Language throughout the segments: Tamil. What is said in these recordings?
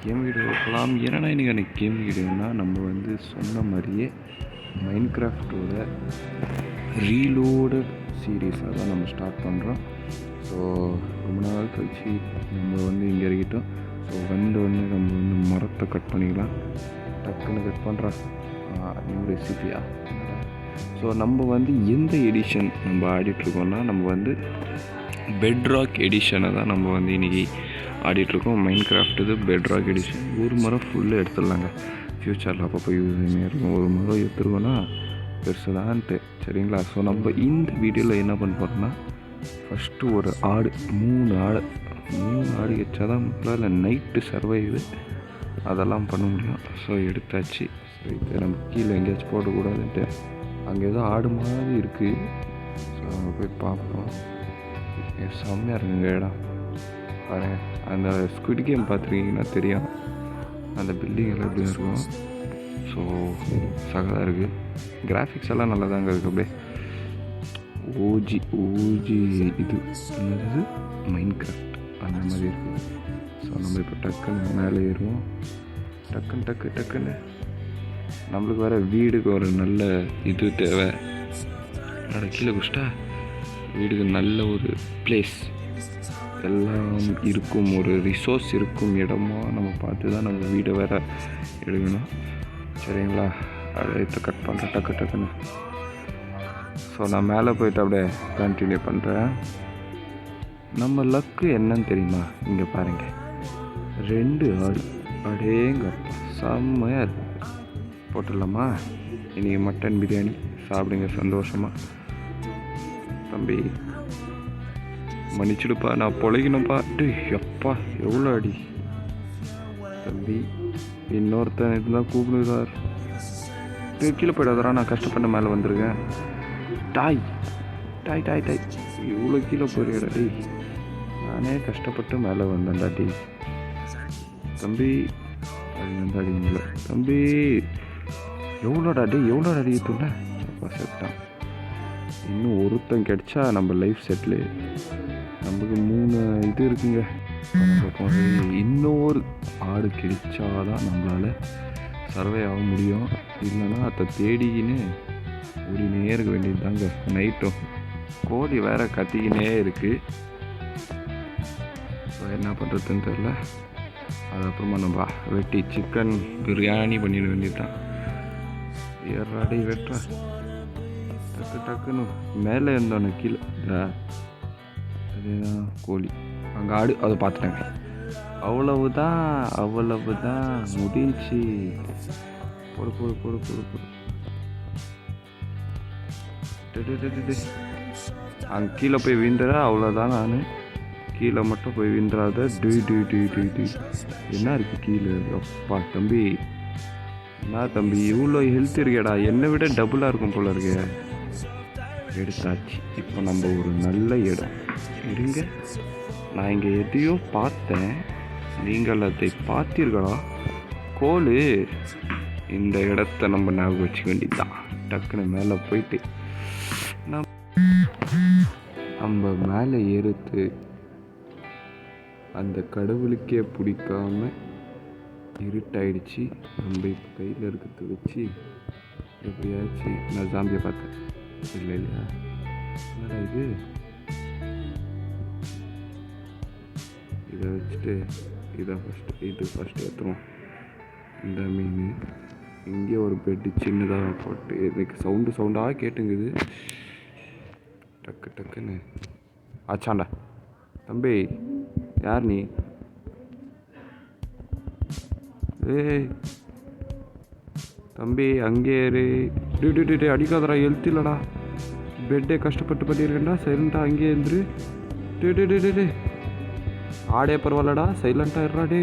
கேம் வீடியோ போகலாம். ஏன்னா இன்றைக்கி எனக்கு கேம் வீடியோனால் நம்ம வந்து சொன்ன மாதிரியே மைன்கிராஃப்டோட ரீலோடு சீரீஸாக தான் நம்ம ஸ்டார்ட் பண்ணுறோம். ஸோ ரொம்ப நாள் கழிச்சு நம்ம வந்து இங்கே இறக்கிட்டோம். ஸோ வந்து நம்ம வந்து மரத்தை கட் பண்ணிக்கலாம். டக்குன்னு கட் பண்ணுறோம். நியூ ரெசிபியா. ஸோ நம்ம வந்து எந்த எடிஷன் நம்ம ஆடிட்டுருக்கோம்னா நம்ம வந்து பெட்ராக் எடிஷனை தான் நம்ம வந்து இன்றைக்கி ஆடிட்டுருக்கோம். மைன்கிராஃப்ட் இது பெட்ராக் எடிஷன். ஒரு மரம் ஃபுல்லு எடுத்துடலாங்க. ஃப்யூச்சரில் அப்பப்போ யூஸிங்காக இருக்கும். ஒரு மரம் எடுத்துருவோன்னா பெருசு தான்ட்டு, சரிங்களா? ஸோ நம்ம இந்த வீடியோவில் என்ன பண்ண போகிறோம்னா ஃபஸ்ட்டு ஒரு ஆடு, மூணு ஆடு வச்சா தான் நம்மளால் நைட்டு சர்வைவு அதெல்லாம் பண்ண முடியும். ஸோ எடுத்தாச்சு. ஸோ இது நம்ம கீழே எங்கேயாச்சும் போடக்கூடாதுன்ட்டு அங்கே ஏதோ ஆடு மாதிரி இருக்குது. ஸோ அங்கே போய் பார்ப்போம். செம்மையாக இருக்குங்க இடம் பாருங்க. அந்த ஸ்குவிட் கேம் பார்த்துருக்கீங்கன்னா தெரியும் அந்த பில்டிங் எல்லாம் எப்படி இருக்கும். ஸோ சகதாக இருக்குது. கிராஃபிக்ஸ் எல்லாம் நல்லா தாங்க இருக்குது. அப்படியே ஓஜி இது என்னது மைன்கிராஃப்ட் அந்த மாதிரி இருக்குது. ஸோ நம்ம இப்போ டக்குன்னு மேலே ஏறுவோம். டக்குன்னு நம்மளுக்கு வர வீடுக்கு ஒரு நல்ல இது தேவை. என்னோட கீழே குஷ்டா வீடுக்கு நல்ல ஒரு பிளேஸ் எல்லாம் இருக்கும், ஒரு ரிசோர்ஸ் இருக்கும் இடமா நம்ம பார்த்து தான் நம்ம வீடை வேற எடுக்கணும், சரிங்களா? அதை கட் பண்ணுறேன் டக்குன்னு. ஸோ நான் மேலே போயிட்டு அப்படியே கண்டினியூ பண்ணுறேன். நம்ம லக்கு என்னன்னு தெரியுமா? இங்கே பாருங்கள், 2 ஆடு. அடேங்கப்பா செம்மையாக இருக்கு. போட்டுடலாமா? இன்றைக்கி மட்டன் பிரியாணி சாப்பிடுங்க சந்தோஷமாக. தம்பி மன்னிச்சுடுப்பா, நான் பொழைக்கணும்ப்பா. எப்பா எவ்வளோ அடி தம்பி. இன்னொருத்தன் இருந்தால் கூப்பிடுறார். கீழே போய்டாதரா, நான் கஷ்டப்பட்ட மேலே வந்திருக்கேன். டாய் இவ்வளோ கீழே போயிருக்கா டி. நானே கஷ்டப்பட்டு மேலே வந்தேன்டா டி. தம்பி அது வந்து அடிங்கள தம்பி. எவ்வளோடா அடி தூண்ட அப்பா செட்டான். இன்னும் ஒருத்தன் கிடைச்சா நம்ம லைஃப் செட்டில். நமக்கு 3 இது இருக்குங்க. இன்னொரு ஆடு கிடைச்சாதான் நம்மளால் சர்வே ஆக முடியும். இல்லைன்னா அதை தேடிக்கின்னு ஓடினே இருக்க வேண்டியது தாங்க. நைட்டும் கோழி வேற கத்திக்கினே இருக்குது. ஸோ என்ன பண்ணுறதுன்னு தெரில. அதுக்கப்புறமா நம்ம வெட்டி சிக்கன் பிரியாணி பண்ணிட வேண்டியது தான். ஏறாடி வெட்டுற டக்குன்னு மேலே இருந்தோன்னு கீழே அதுதான் கோழி. அங்கே ஆடு அதை பார்த்துட்டாங்க. அவ்வளவுதான் முடிஞ்சு. போடு. அங்கே கீழே போய் வீந்துற அவ்வளோதான். நான் கீழே மட்டும் போய் வீந்துறாத. என்ன இருக்குது கீழே? அப்பா தம்பி, என்ன தம்பி இவ்வளோ ஹெல்த் இருக்கேடா, என்னை விட டபுளாக இருக்கும் போல இருக்கு. எடுத்தாச்சு. இப்போ நம்ம ஒரு நல்ல இடம் இருங்க. நான் இங்கே எதையோ பார்த்தேன், நீங்கள் அதை பார்த்தீர்களா? கோல். இந்த இடத்த நம்ம ஞாபகம் வச்சுக்க வேண்டியதுதான். டக்குன்னு மேலே போயிட்டு நம்ம மேலே ஏறுத்து அந்த கடவுளுக்கே பிடிக்காம இருட்டாயிடுச்சு. நம்ம இப்போ கையில் இருக்கிறத வச்சு எப்படியாச்சு. நான் ஜாம்பியை பார்த்தேன். இல்லையா என்னடா இது? இதை வச்சுட்டு இதை ஃபஸ்ட்டு ஏற்றுவோம். இந்த மீன் இங்கே ஒரு பெட்டு சின்னதாக போட்டு எனக்கு சவுண்டாக கேட்டுங்குது. டக்குன்னு ஆச்சாண்டா. தம்பி யார் நீ? ஏய் தம்பி அங்கே அடிக்காதடா, ஹெல்த் இல்லைடா. பெட்டே கஷ்டப்பட்டு பண்ணியிருக்கேன்டா. சைலண்ட்டாக அங்கேயே இருந்துரு. டே ஆடே பரவாயில்லடா, சைலண்ட்டாக இருடா. டே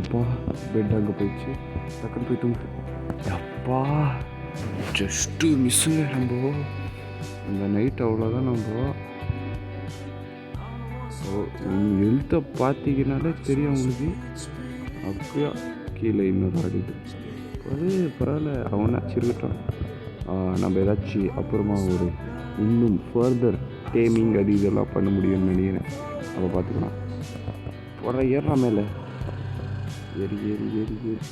அப்பா பெட் அங்கே போயிடுச்சு. டக்குன்னு போய் தூங்கு. அப்பா ஜஸ்ட்டு மிஸ்ஸுங்க. நம்ம இந்த நைட் அவ்வளோதான். நம்ம ஹெல்த்தை பார்த்தீங்கனாலே தெரியும் உங்களுக்கு. அப்படியா கீழே இன்னொரு ஆடிது. அது பரவாயில்ல, அவனாச்சு இருக்கட்டும். நம்ம ஏதாச்சும் அப்புறமா ஒரு இன்னும் ஃபர்தர் டேமிங் அது இதெல்லாம் பண்ண முடியும்னு நினைக்கிறேன். அப்போ பார்த்துக்கலாம். ஏறா மேலே ஏறி ஏறி ஏறி ஏறி.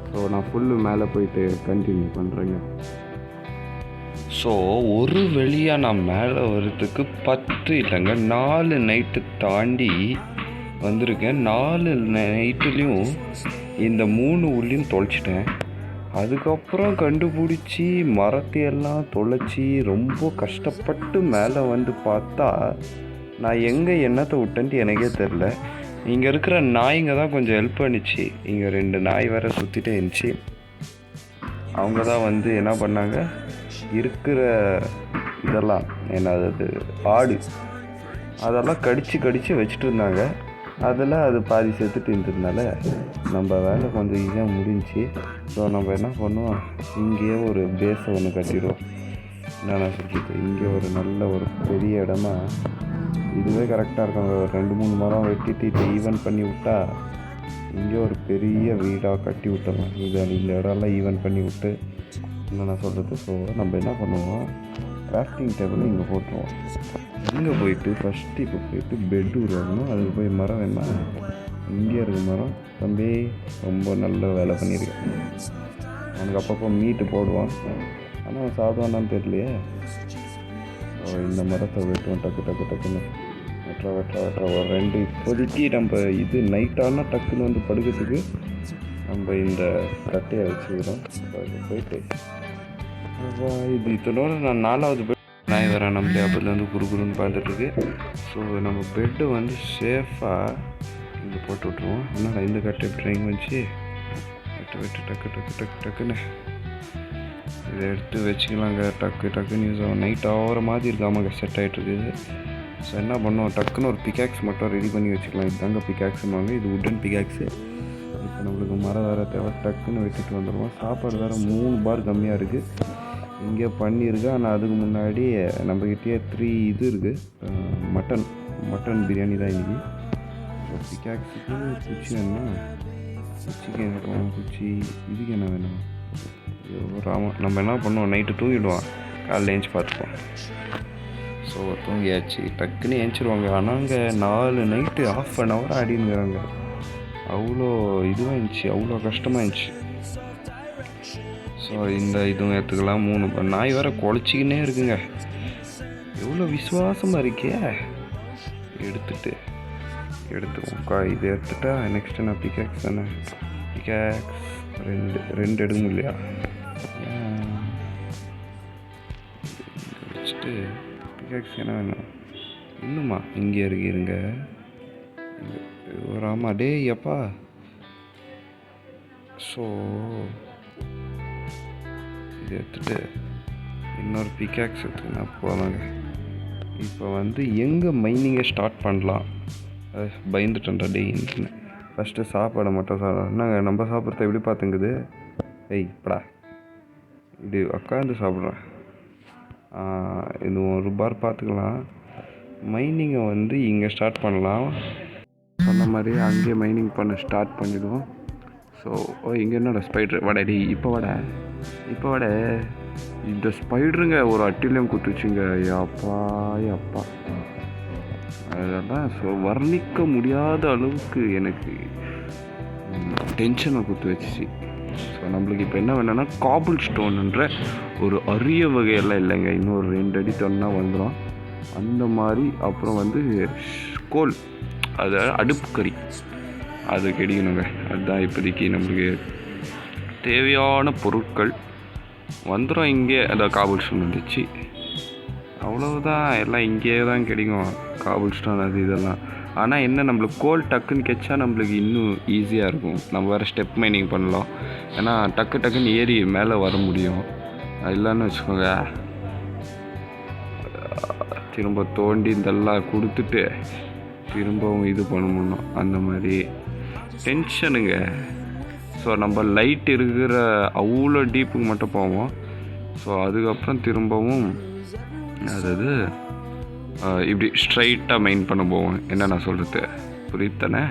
ஸோ நான் ஃபுல்லு மேலே போயிட்டு கண்டினியூ பண்ணுறேங்க. ஸோ ஒரு வழியாக நான் மேலே வர்றதுக்கு 10 இல்லைங்க 4 நைட்டு தாண்டி வந்திருக்கேன். 4 நைட்டுலேயும் இந்த 3 உள்ளியும் தொலைச்சிட்டேன். அதுக்கப்புறம் கண்டுபிடிச்சி மரத்தையெல்லாம் தொலைச்சி ரொம்ப கஷ்டப்பட்டு மேலே வந்து பார்த்தா நான் எங்கே எண்ணத்தை விட்டேன்ட்டு எனக்கே தெரில. இங்கே இருக்கிற நாய்ங்க தான் கொஞ்சம் ஹெல்ப் பண்ணிச்சு. இங்கே 2 நாய் வேறு சுற்றிட்டே இருந்துச்சு. அவங்க தான் வந்து என்ன பண்ணாங்க, இருக்கிற இதெல்லாம் என்னது ஆடு அதெல்லாம் கடித்து வச்சுட்டு இருந்தாங்க. அதில் அது பாதி செத்துட்டு இருந்ததுனால நம்ம வேலை கொஞ்சம் ஈஸியாக முடிஞ்சிச்சு. ஸோ நம்ம என்ன பண்ணுவோம், இங்கேயே ஒரு பேஸை ஒன்று கட்டிடுவோம். என்னென்ன சொல்லிட்டு இங்கே ஒரு நல்ல ஒரு பெரிய இடமா இதுவே கரெக்டாக இருக்கும். ஒரு 2-3 மரம் வெட்டிட்டு இதை ஈவன் பண்ணி விட்டா இங்கே ஒரு பெரிய வீடாக கட்டி விட்டுறலாம். இந்த இடம்லாம் ஈவன் பண்ணி விட்டு என்னென்ன சொல்கிறது. ஸோ நம்ம என்ன பண்ணுவோம், கிராஃப்டிங் டேபிள் இங்கே போட்டுருவோம். இங்கே போயிட்டு ஃபஸ்ட்டு இப்போ போயிட்டு பெட்டு உருவாக்கணும். அதுக்கு போய் மரம் வேணா இங்கே இருக்க மரம் தம்பி ரொம்ப நல்ல வேலை பண்ணியிருக்கேன். அவனுக்கு அப்பப்போ மீட்டு போடுவான், ஆனால் அவன் சாப்பிடுவானான்னு தெரியலையே. இந்த மரத்தை வெட்டுவோம். டக்குன்னு வெட்டுற ஒரு 2 இப்போதைக்கு நம்ம இது நைட்டானா டக்குன்னு வந்து படுக்கிறதுக்கு நம்ம இந்த கட்டையை வச்சுக்கிறோம். போயிட்டு இது இதோட நான் 4வது பெட் நாய் வர நம்மளே அப்படிலேருந்து குறுகுறுன்னு பார்த்துட்ருக்கு. ஸோ நம்ம பெட்டு வந்து சேஃபாக இங்கே போட்டு விட்ருவோம். அதனால் இந்த கட்டை ட்ரைங் வச்சு டக்குன்னு இதை எடுத்து வச்சுக்கலாங்க. டக்குன்னு யூஸ் ஆகும். நைட் ஆகிற மாதிரி இருக்காமங்க செட் ஆகிட்டுருக்குது. ஸோ என்ன பண்ணுவோம், டக்குன்னு ஒரு பிகாக்ஸ் மட்டும் ரெடி பண்ணி வச்சுக்கலாம். இதுதாங்க பிகாக்ஸுன்னுவாங்க. இது உட்டன் பிகாக்ஸு. இப்போ நம்மளுக்கு மரம் வேறு தேவை. டக்குன்னு வெட்டிட்டு வந்துடுவோம். சாப்பாடு வேறு 3 பார் கம்மியாக இருக்குது. இங்கே பண்ணியிருக்கு. ஆனால் அதுக்கு முன்னாடி நம்மக்கிட்டே 3 இது இருக்குது. மட்டன் பிரியாணி தான் இன்றைக்கி. ஸோ பிகாக்ஸுக்கு குச்சி வேணும்னா குச்சிக்கு என்ன வேணும், குச்சி இதுக்கு என்ன வேணும். ஆமாம், நம்ம என்ன பண்ணுவோம், நைட்டு தூங்கிடுவோம், காலைல ஏஞ்சி பார்த்துப்போம். ஸோ தூங்கியாச்சு, டக்குன்னு ஏஞ்சிடுவாங்க. ஆனால் அங்கே 4 நைட்டு ½ அன் ஹவர் ஆடினுங்கிறாங்க. அவ்வளோ இதுவாக இருந்துச்சு, அவ்வளோ கஷ்டமாக இருந்துச்சு. ஸோ இந்த இதுவும் எடுத்துக்கலாம். 3 நாய் வேறு குலைச்சிக்கினே இருக்குங்க. எவ்வளோ விசுவாசமாக இருக்கே. எடுத்துக்கோக்கா. இது எடுத்துட்டா நெக்ஸ்ட்டு நான் பிகாக்ஸ் தானே. பிகாக்ஸ் 2 எடுக்கும் இல்லையா வச்சுட்டு பிகாக்ஸ் என்ன வேணும் இன்னுமா இங்கே இருங்க ஒரு ஆமாம் டே எப்பா. ஸோ இது எடுத்துகிட்டு இன்னொரு பிகாக்ஸ் எடுத்துக்கினா போதாங்க. இப்போ வந்து எங்கே மைனிங்கை ஸ்டார்ட் பண்ணலாம், பயந்துட்டேன்டா டே இன்ட்டுன்னு. ஃபஸ்ட்டு சாப்பாடை மட்டும் என்னங்க நம்ம சாப்பிட்றத எப்படி பார்த்துங்குது. இப்படா இது உட்காந்து சாப்பிட்றேன். இது 1 பார் பார்த்துக்கலாம். மைனிங்கை வந்து இங்கே ஸ்டார்ட் பண்ணலாம். சொன்ன மாதிரி அங்கேயே மைனிங் பண்ண ஸ்டார்ட் பண்ணிவிடுவோம். ஸோ இங்கே என்னோட ஸ்பைட்ரு வடடி இப்போ வட இந்த ஸ்பைட்ருங்க ஒரு அட்டிலையும் குத்துச்சுங்க. அப்பா அதெல்லாம் வர்ணிக்க முடியாத அளவுக்கு எனக்கு டென்ஷனை குத்து வச்சிச்சு. ஸோ நம்மளுக்கு இப்போ என்ன வேணும்னா காபிள் ஸ்டோனுன்ற ஒரு அரிய வகையெல்லாம் இல்லைங்க. இன்னொரு 2 அடி தொன்னா வந்துடும் அந்த மாதிரி. அப்புறம் வந்து கோல், அது அடுப்பு கறி, அது கிடைக்கணுங்க. அதுதான் இப்போதைக்கு நம்மளுக்கு தேவையான பொருட்கள் வந்துடும். இங்கே அதான் காபிள் ஸ்டோன் வந்துச்சு, அவ்வளவுதான். எல்லாம் இங்கேயே தான் கிடைக்கும் காபிள் ஸ்டோன் அது இதெல்லாம். ஆனால் என்ன நம்மளுக்கு கோல் டக்குன்னு கெச்சா நம்மளுக்கு இன்னும் ஈஸியாக இருக்கும். நம்ம வேறு ஸ்டெப் மைனிங் பண்ணலாம். ஏன்னா டக்குன்னு ஏறி மேலே வர முடியும். இல்லைன்னு வச்சுக்கோங்க, திரும்ப தோண்டி இதெல்லாம் கொடுத்துட்டு திரும்பவும் இது பண்ண முடியும். அந்த மாதிரி டென்ஷனுங்க. ஸோ நம்ம லைட் இருக்கிற அவ்வளோ டீப்புக்கு மட்டும் போவோம். ஸோ அதுக்கப்புறம் திரும்பவும் அதாவது இப்படி ஸ்ட்ரைட்டாக மெயின் பண்ண போவோம். என்ன நான் சொல்கிறது புரியுதானே.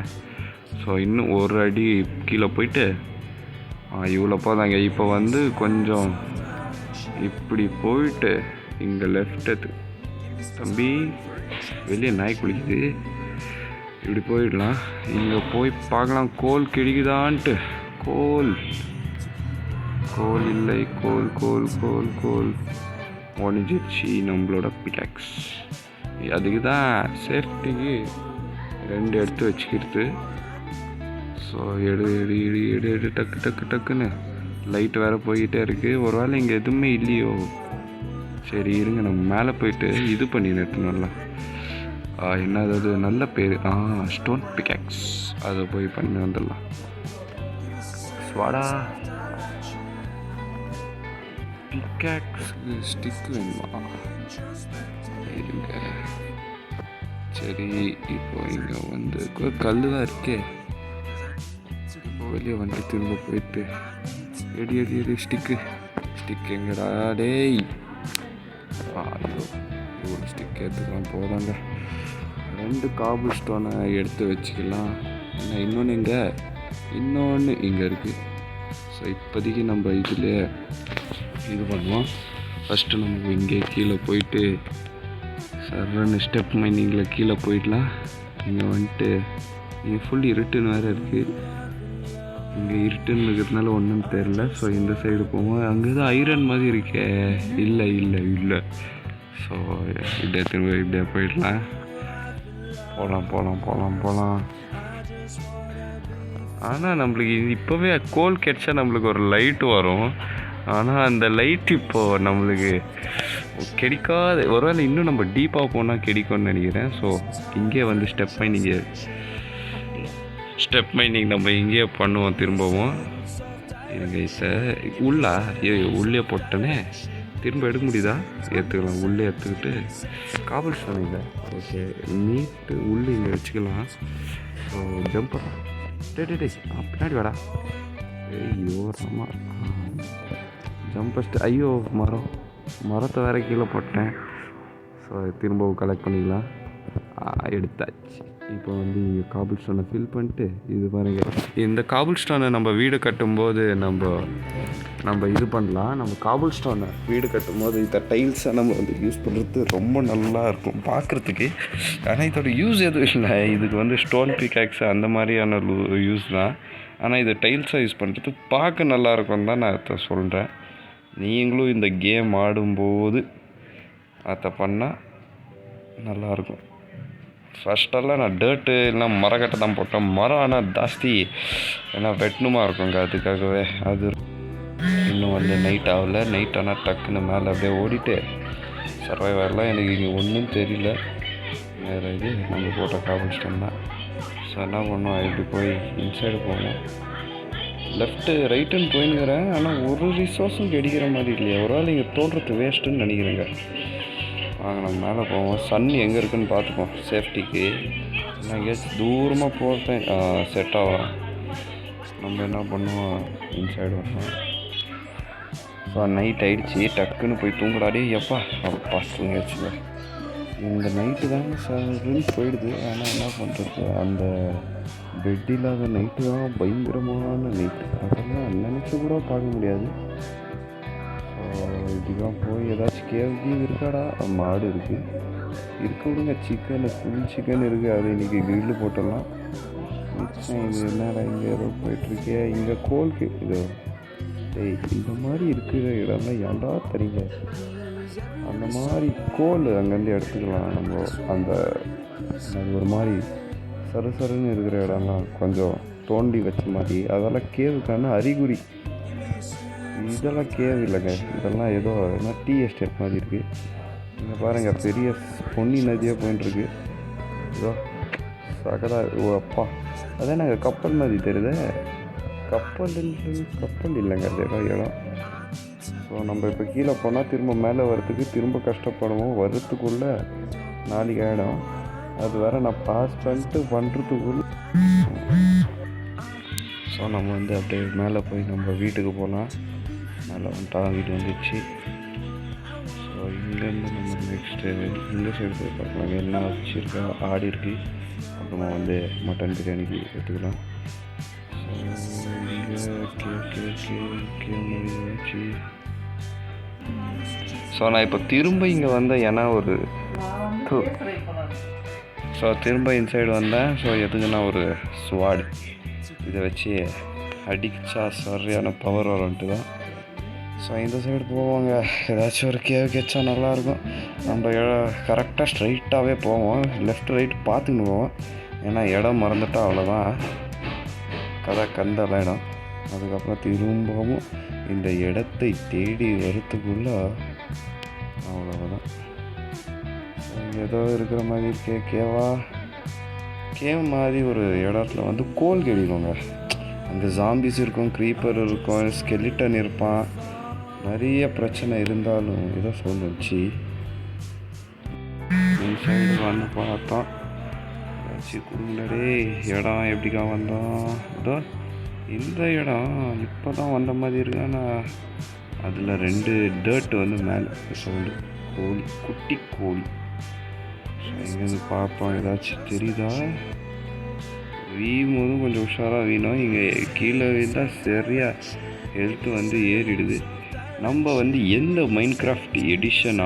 ஸோ இன்னும் 1 அடி கீழே போயிட்டு இவ்வளோ போதாங்க. இப்போ வந்து கொஞ்சம் இப்படி போயிட்டு இங்கே லெஃப்ட் தம்பி வெளியே நாய் குளிக்குது. இப்படி போயிடலாம். இங்கே போய் பார்க்கலாம் கோல் கிடைக்குதான்ட்டு. கோல் இல்லை. கோல் ஒனிஞ்சிச்சு நம்மளோட பிகாக்ஸ். அதுக்கு தான் சேஃப்டிக்கு 2 எடுத்து வச்சுக்கிறது. ஸோ எடு டக்குன்னு. லைட் வேறு போய்கிட்டே இருக்குது. ஒரு வேளை இங்கே எதுவுமே இல்லையோ. சரி இருங்க, நம்ம மேலே போயிட்டு இது பண்ணி நிறுத்தணும்லாம். என்னது நல்ல பேர், ஸ்டோன் பிகாக்ஸ். அதை போய் பண்ணி வந்துடலாம். ஸ்வாடா பிகாக்ஸ் ஸ்டிக் வேணுமா? இருங்க. சரி, இப்போ இங்கே வந்து கல் தான் இருக்கே. வெளியே வந்து திரும்ப போயிட்டு எடி ஸ்டிக்கு எங்கடா டேய்? ஐயோ, ஒரு ஸ்டிக் எடுத்துக்கலாம் போதாங்க. 2 காபிள் ஸ்டோனை எடுத்து வச்சுக்கலாம். இன்னொன்று இங்கே இருக்குது. ஸோ இப்போதைக்கு நம்ம இதில் இது பண்ணுவோம். ஃபஸ்ட்டு நம்ம இங்கே கீழே போயிட்டு சர்ன்னு ஸ்டெப் மைனிங்கில் கீழே போயிடலாம். இங்கே வந்துட்டு இங்கே ஃபுல் இருட்டுன்னு வேறு இருக்குது. இங்கே இருட்டுன்னு இருக்கிறதுனால ஒன்றும் தெரில. ஸோ இந்த சைடு போவோம். அங்கே தான் ஐரன் மாதிரி இருக்கே. இல்லை. ஸோ இப்படியே திரும்ப இப்படியே போயிடலாம். போகலாம். ஆனால் நம்மளுக்கு இப்போவே கோல் கிடச்சா நம்மளுக்கு ஒரு லைட்டு வரும். ஆனால் அந்த லைட் இப்போது நம்மளுக்கு கிடைக்காது. ஒருவேளை இன்னும் நம்ம டீப்பாக போனால் கிடைக்கும்னு நினைக்கிறேன். ஸோ இங்கே வந்து ஸ்டெப் மைனிங் நம்ம இங்கேயே பண்ணுவோம் திரும்பவும். இருங்க சார், உள்ளே போட்டேனே. திரும்ப எடுக்க முடியுதா? எடுத்துக்கலாம். உள்ளே எடுத்துக்கிட்டு காபிள் ஸ்டோன் இல்லை. ஓகே, நீட்டு உள்ளே இங்கே வச்சுக்கலாம். ஸோ ஜம்பர் பின்னாடி வாடா. ஐயோ ராமா, ஜம்பஸ்ட். ஐயோ மரத்தை வேற கீழே போட்டேன். ஸோ திரும்பவும் கலெக்ட் பண்ணிக்கலாம். எடுத்தாச்சு. இப்போ வந்து இங்கே காபிள் ஸ்டோனை ஃபில் பண்ணிட்டு இது பாருங்கள். இந்த காபிள் ஸ்டோனை நம்ம வீடு கட்டும்போது நம்ம இது பண்ணலாம். நம்ம காபிள் ஸ்டோனை வீடு கட்டும்போது இந்த டைல்ஸை நம்ம வந்து யூஸ் பண்ணுறது ரொம்ப நல்லா இருக்கும் பார்க்குறதுக்கு. ஆனால் இதோட யூஸ் எதுவும் இல்லை. இதுக்கு வந்து ஸ்டோன் பிகாக்ஸ் அந்த மாதிரியான யூஸ் தான். ஆனால் இது டைல்ஸாக யூஸ் பண்ணுறது பார்க்க நல்லாயிருக்கும் தான் நான் அதை சொல்கிறேன். நீங்களும் இந்த கேம் ஆடும்போது அதை பண்ணால் நல்லாயிருக்கும். ஃபஸ்ட்டெல்லாம் நான் டேர்ட்டு இல்லைனா மரக்கட்டை தான் போட்டேன். மரம் ஆனால் ஜாஸ்தி ஏன்னா வெட்டணுமா இருக்குங்க. அதுக்காகவே அது இன்னும் வந்து நைட் ஆகலை. நைட் ஆனால் டக்குன்னு மேலே அப்படியே ஓடிட்டு சர்வைவர்லாம் எனக்கு இங்கே ஒன்றும் தெரியல. வேறு இது நம்ம போட்ட காபிள் ஸ்டோன் தான். ஸோ என்ன பண்ணோம், இப்படி போய் இன்சைடு போகணும். லெஃப்ட்டு ரைட்டுன்னு போயின்னுக்கிறேன். ஆனால் ஒரு ரிசோர்ஸும் கிடைக்கிற மாதிரி இல்லையா. ஒரு வேளை இங்கே தோன்றது வேஸ்ட்டுன்னு நினைக்கிறேங்க. வாங்க நம்ம மேலே போவோம். சன் எங்கே இருக்குதுன்னு பார்த்துப்போம் சேஃப்டிக்கு. நான் எங்கேயாச்சும் தூரமாக போகிறேன் செட் ஆகும். நம்ம என்ன பண்ணுவோம், இன்சைடு வரணும். ஸோ நைட் ஆகிடுச்சி. டக்குன்னு போய் தூங்குடாடே. அப்பா தூங்கிடுச்சுங்க. இந்த நைட்டு தாங்க சார்ன்னு போயிடுது. ஆனால் என்ன பண்ணுறது, அந்த பெட் இல்லாத நைட்டு தான் பயங்கரமான நைட்டு. அதெல்லாம் நினச்சி கூட பார்க்க முடியாது. இதுதான் போய் ஏதாச்சும் கேள்வி இருக்காடா. மாடு இருக்குது, இருக்க விடுங்க. ஃபுல் சிக்கன் இருக்குது. அது இன்றைக்கி கிரில்லு போட்டலாம். மிச்சம் இது என்னடா இங்கே ஏதோ போயிட்டுருக்கே. இங்கே கோல்க்கு இதோ இந்த மாதிரி இருக்கிற இடம்லாம் ஏன்டா தெரியுங்க. அந்த மாதிரி கோல் அங்கேருந்து எடுத்துக்கலாம் நம்ம. அந்த ஒரு மாதிரி சருன்னு இருக்கிற இடம்லாம் கொஞ்சம் தோண்டி வச்ச மாதிரி. அதெல்லாம் கேவுக்கான அறிகுறி. இதெல்லாம் கேவ் இல்லைங்க. இதெல்லாம் ஏதோ டீ எஸ்டேட் மாதிரி இருக்குது. இங்கே பாருங்கள், பெரிய பொன்னி நதியாக போயின்ட்டுருக்கு. இதோ சகடா. அப்பா, அதான் நாங்கள் கப்பல் மாதிரி தெரியுது. கப்பல் இல்லைங்க, அது ஏதோ இடம். ஸோ நம்ம இப்போ கீழே போனால் திரும்ப மேலே வரத்துக்கு திரும்ப கஷ்டப்படுவோம். வரத்துக்குள்ளே நாளைக்கு ஆகிடும். அது வேறு நான் பாஸ் பண்ணிட்டு பண்ணுறதுக்குள்ள. ஸோ நம்ம வந்து அப்படியே மேலே போய் நம்ம வீட்டுக்கு போகலாம். மேலே வந்துட்டா வீடு வந்துடுச்சு. ஸோ இங்கேருந்து நம்ம நெக்ஸ்ட்டு இந்த சைடு போய் பார்க்கலாம். என்ன வச்சுருக்கா, ஆடி இருக்குது. அப்புறமா வந்து மட்டன் பிரியாணிக்கு எடுத்துக்கலாம். ஸோ நான் இப்போ திரும்ப இங்கே வந்தேன். ஏன்னா ஒரு ஸோ திரும்ப இன்சைடு வந்தேன். ஸோ எதுக்குன்னா ஒரு ஸ்வாடு இதை வச்சு அடிச்சா சரியான பவர் வரும்ன்ட்டு தான். ஸோ இந்த சைடு போவாங்க. ஏதாச்சும் ஒரு கேவ் கெச்சா நல்லாயிருக்கும். நம்ம கரெக்டாக ஸ்ட்ரைட்டாகவே போவோம். லெஃப்ட் ரைட் பார்த்துன்னு போவோம். ஏன்னா இடம் மறந்துட்டால் அவ்வளோதான், கதை கந்தெல்லாம் இடம். அதுக்கப்புறம் திரும்பவும் இந்த இடத்தை தேடி வரத்துக்குள்ளே அவ்வளோதான். ஏதோ இருக்கிற மாதிரி இருக்கே கேவ் மாதிரி ஒரு இடத்துல வந்து கோல் கிடைக்குங்க. அங்கே ஜாம்பிஸ் இருக்கும், க்ரீப்பர் இருக்கும், ஸ்கெலிட்டன் இருப்பான். நிறைய பிரச்சனை இருந்தாலும் ஏதோ சொல்லுச்சு. சைடு வந்து பார்த்தோம். வச்சு கொடுங்களே இடம் எப்படிக்கா வந்தோம். இதோ இந்த இடம் இப்போ தான் வந்த மாதிரி இருக்கு. ஆனால் அதில் 2 டர்ட் வந்து மேலே சவுண்டு கோழி, குட்டி கோழி. இங்கேருந்து பார்ப்போம் ஏதாச்சும் தெரியுதா. வீயும் போதும் கொஞ்சம் உஷாராக வீணும். இங்கே கீழே வீழ்ந்தால் சரியாக ஹெல்த்து வந்து ஏறிடுது. நம்ம வந்து எந்த மைன்கிராஃப்ட் எடிஷன்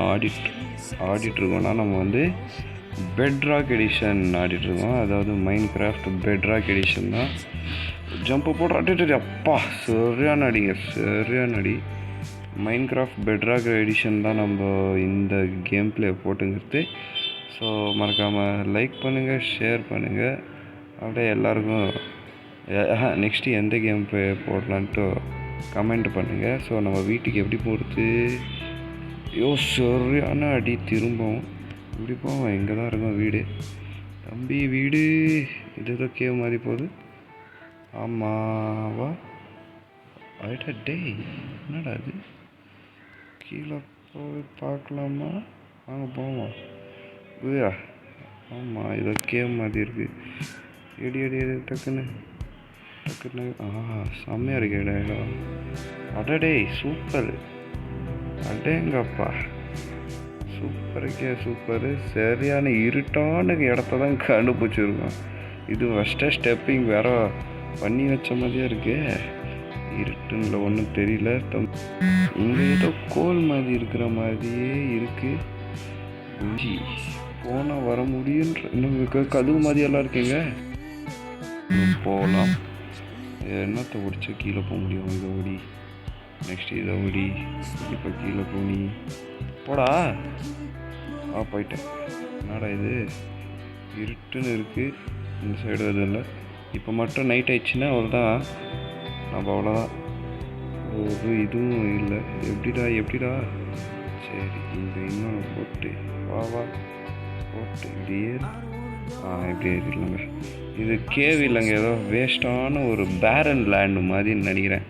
ஆடிட்டுருக்கோன்னா நம்ம வந்து பெட்ராக் எடிஷன் ஆடிட்டுருக்கோம். அதாவது மைன்கிராஃப்ட் பெட்ராக் எடிஷன் தான். ஜம்ப்பு போடுறாட்டு அப்பா சரியான அடி. மைன்கிராஃப்ட் பெட்ராக் எடிஷன் தான் நம்ம இந்த கேம் பிளே போட்டுங்கிறது. ஸோ மறக்காமல் லைக் பண்ணுங்கள், ஷேர் பண்ணுங்கள். அப்படியே எல்லாருக்கும் நெக்ஸ்ட்டு எந்த கேம் பிளே போடலான்ட்டு கமெண்ட் பண்ணுங்கள். ஸோ நம்ம வீட்டுக்கு எப்படி போகிறது. சரியான அடி. திரும்பவும் இப்படி போவோம். இங்கே தான் இருக்கும் வீடு. தம்பி வீடு இது ஏதோ கேவ் மாதிரி போகுது. ஆமாவா ஆயிட்டா டே என்னடா அது. கீழே போய் பார்க்கலாமா, வாங்க போவோம். புரியா. ஆமாம் இதோ கேவ் மாதிரி இருக்குது. எடி டக்குன்னு செம்மையாக இருக்கு இடம். அடடே சூப்பர். அடேங்கப்பா சூப்பரு. சரியான இருட்டான இடத்த தான் கண்டுபிடிச்சிருக்கோம். இது ஃபஸ்ட்டு ஸ்டெப்பிங் வேற பண்ணி வச்ச மாதிரியே இருக்கு. இருட்டுன்னு ஒன்றும் தெரியல. இங்கே ஏதோ கோல் மாதிரி இருக்கிற மாதிரியே இருக்கு. போனால் வர முடியுன்ற இன்னும் கதவு மாதிரியெல்லாம் இருக்குங்க. போகலாம். என்னத்தை ஓடிச்சா கீழே போக முடியும். இதை ஓடி நெக்ஸ்ட்டு இதை ஓடி இப்போ கீழே போனி போடா. போயிட்டேன். என்னடா இது இருட்டுன்னு இருக்குது. இந்த சைடு எதுவும் இல்லை. இப்போ மட்டும் நைட் ஆயிடுச்சுன்னா அவ்வளோதான். நம்ம அவ்வளோதான். ஒரு இதுவும் இல்லை. எப்படிடா சரி இந்த இன்னொன்று போட்டு வா போட்டு இப்படி இப்படி ஏறிடலாங்க. இது கேவ் இல்லைங்க, ஏதோ வேஸ்டான ஒரு பேரன் லேண்டு மாதிரின்னு நினைக்கிறேன்.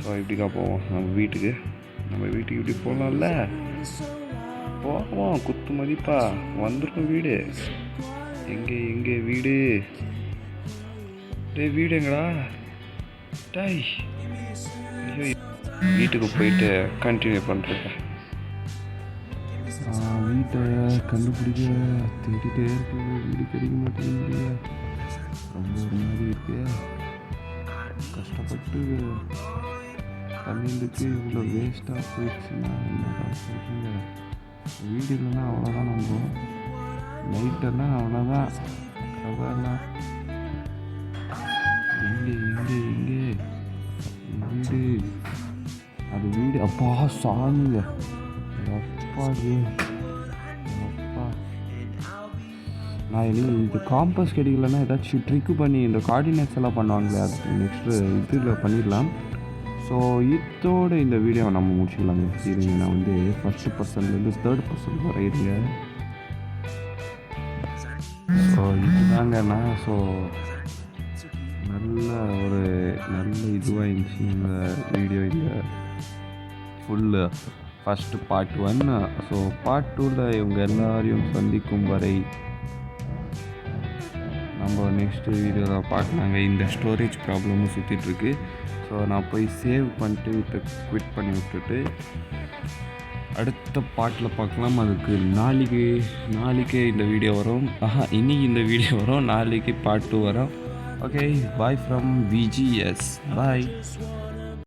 ஸோ இப்படிக்கா போவோம் நம்ம வீட்டுக்கு இப்படி போகலாம்ல. போவோம் குத்து மதிப்பா வந்துடும் வீடு. எங்கே வீடு வீடு எங்கடா டாய். ஐயோ வீட்டுக்கு போயிட்டு கண்டினியூ பண்ணுறேன். வீட்டை கண்டுபிடிக்க தேடிட்டே இருக்கு. வீடு கிடைக்க மாட்டேங்குது. ரொம்ப ஒரு மாதிரி இருக்கு. கஷ்டப்பட்டு பண்ணிட்டுக்கு இவ்வளோ வேஸ்ட்டாக போயிடுச்சுன்னா என்னடா சொல்கிறீங்க. வீடு இல்லைன்னா அவ்வளோதான். நம்ம நைட்டெல்லாம் அவ்வளோதான். கவலைலாம் எங்கே வீடு. அது வீடு அப்பா சாமிங்க. அப்பா நான் இது காம்பஸ் கிடைக்கலன்னா ஏதாச்சும் ட்ரிக்கு பண்ணி இந்த கோஆர்டினேட்ஸ் எல்லாம் பண்ணுவாங்களே, அது நெக்ஸ்ட்டு இதில் பண்ணிடலாம். ஸோ இதோட இந்த வீடியோவை நம்ம முடிச்சுக்கலாங்க. இருங்க நான் வந்து ஃபஸ்ட்டு பர்சன்லேருந்து 3rd பர்சன் வர இருங்க. ஸோ இதுதாங்கண்ணா. ஸோ நல்ல இதுவாக இருந்துச்சு இந்த வீடியோ. இந்த full first part 1. So part 2ல் இவங்க எல்லாரையும் சந்திக்கும் வரை நம்ம நெக்ஸ்ட்டு வீடியோவில் பார்க்கலாங்க. இந்த ஸ்டோரேஜ் ப்ராப்ளமும் சுற்றிட்டுருக்கு. ஸோ நான் போய் சேவ் பண்ணிட்டு குவிட் பண்ணி விட்டுட்டு அடுத்த பார்ட்டில் பார்க்கலாம். அதுக்கு நாளைக்கே இந்த வீடியோ வரும். இன்றைக்கி இந்த வீடியோ வரும், நாளைக்கு பார்ட் 2 வரும். Okay, bye from VGS. Bye.